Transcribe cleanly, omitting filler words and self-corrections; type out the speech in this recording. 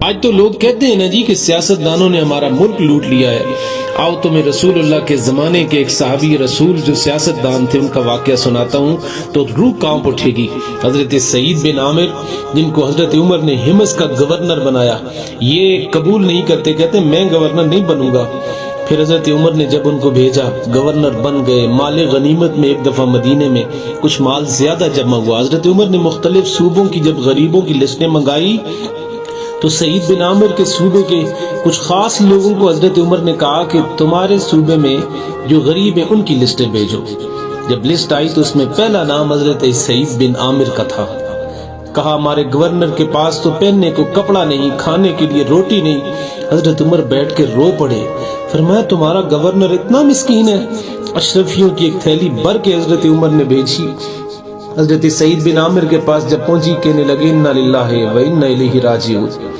آج تو لوگ کہتے ہیں نا جی کہ سیاستدانوں نے ہمارا ملک لوٹ لیا ہے. آؤ تمہیں رسول اللہ کے زمانے کے ایک صحابی رسول جو سیاستدان تھے ان کا واقعہ سناتا ہوں تو روح کانپ اٹھے گی. حضرت سعید بن عامر جن کو حضرت عمر نے حمص کا گورنر بنایا، یہ قبول نہیں کرتے، کہتے میں گورنر نہیں بنوں گا. پھر حضرت عمر نے جب ان کو بھیجا، گورنر بن گئے. مال غنیمت میں ایک دفعہ مدینے میں کچھ مال زیادہ جمع ہوا. حضرت عمر نے مختلف صوبوں کی جب غریبوں کی لسٹیں منگائی تو سعید بن عامر کے صوبے کے کچھ خاص لوگوں کو حضرت عمر نے کہا کہ تمہارے صوبے میں جو غریب ہیں ان کی لسٹیں بھیجو. جب لسٹ آئی تو اس میں پہلا نام حضرت سعید بن عامر کا تھا. کہا ہمارے گورنر کے پاس تو پہننے کو کپڑا نہیں، کھانے کے لیے روٹی نہیں. حضرت عمر بیٹھ کے رو پڑے. فرمایا تمہارا گورنر اتنا مسکین ہے؟ اشرفیوں کی ایک تھیلی بھر کے حضرت عمر نے بھیجی. حضرت سعید بن عامر کے پاس جب پہنچی کہنے لگے انا للہ و انا الیہ راجعون.